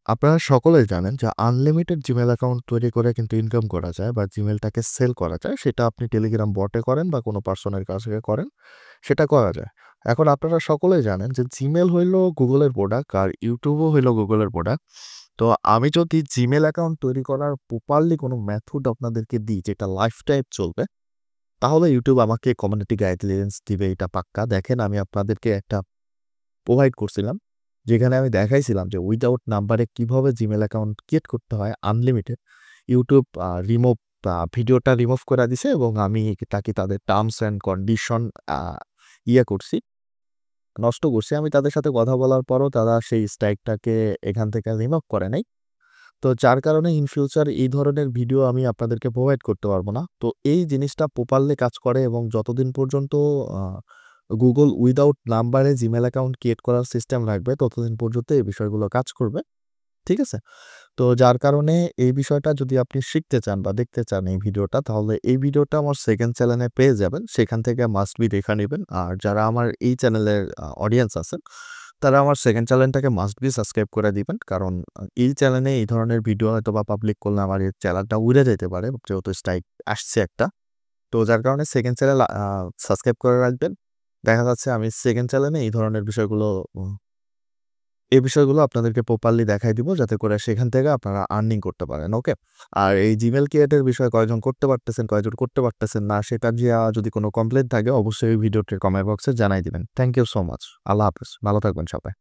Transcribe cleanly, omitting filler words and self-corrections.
আপনারা সকলেই জানেন যে আনলিমিটেড জিমেইল অ্যাকাউন্ট তৈরি করে কিন্তু ইনকাম করা যায় বা জিমেইলটাকে সেল করা যায়। সেটা আপনি টেলিগ্রাম বটে করেন বা কোনো পার্সনের কাছ থেকে করেন, সেটা করা যায়। এখন আপনারা সকলেই জানেন যে জিমেইল হইল গুগলের প্রোডাক্ট আর ইউটিউবও হইল গুগলের প্রোডাক্ট। তো আমি যদি জিমেইল অ্যাকাউন্ট তৈরি করার প্রপারলি কোনো মেথড আপনাদেরকে দিই যেটা লাইফ টাইম চলবে, তাহলে ইউটিউব আমাকে কমিউনিটি গাইডলাইনস দিবে এটা পাক্কা। দেখেন আমি আপনাদেরকে একটা প্রোভাইড করছিলাম। যেখানে আমি দেখাইছিলাম যে উইথআউট নাম্বারে কিভাবে জিমেইল অ্যাকাউন্ট ক্রিয়েট করতে হয় আনলিমিটেড। ইউটিউব ভিডিওটা রিমুভ করে দিছে এবং আমি তাকে তাদের টার্মস অ্যান্ড কন্ডিশন আ ইয়ে করছি, নষ্ট করছি। আমি তাদের সাথে কথা বলার পরও তারা সেই স্ট্রাইকটাকে এখান থেকে রিমুভ করে নাই। তো যার কারণে ইন ফিউচার এই ধরনের ভিডিও আমি আপনাদেরকে প্রোভাইড করতে পারব না। তো এই জিনিসটা প্রপারলি কাজ করে এবং যতদিন পর্যন্ত আ Google উইথআউট নাম্বারে জিমেইল অ্যাকাউন্ট ক্রিয়েট করার সিস্টেম রাখবে, ততদিন পর্যন্ত এই বিষয়গুলো কাজ করবে। ঠিক আছে? তো যার কারণে এই বিষয়টা যদি আপনি শিখতে চান বা দেখতে চান এই ভিডিওটা, তাহলে এই ভিডিওটা আমার 2nd চ্যানেলে পেয়ে যাবেন। সেখান থেকে মাস্ট বি দেখে নিবেন। আর যারা আমার এই চ্যানেলের অডিয়েন্স আছেন, তারা আমার 2nd চ্যানেলটাকে মাস্ট বি সাবস্ক্রাইব করে দিবেন। কারণ এই চ্যানেলে এই ধরনের ভিডিও হয়তোবা পাবলিক করলে আমার এই চ্যানেলটা উড়ে যাইতে পারে। যেহেতু স্ট্রাইক আসছে একটা। তো যার কারণে 2nd চ্যানেল সাবস্ক্রাইব করে রাখবেন। দেখা যাচ্ছে আমি 2nd চ্যানেলে এই বিষয়গুলো আপনাদেরকে প্রপারলি দেখাই দিব যাতে করে সেখান থেকে আপনারা আর্নিং করতে পারেন। ওকে? আর এই জিমেইল ক্রিয়েটের বিষয়ে কয়জন করতে পারতেছেন, কয়জন করতে পারতেছেন না সেটা যদি কোনো কমপ্লেইন থাকে অবশ্যই এই ভিডিওটির কমেন্ট বক্সে জানাই দিবেন। Thank you so much. আল্লাহ হাফেজ। ভালো থাকবেন সবাই।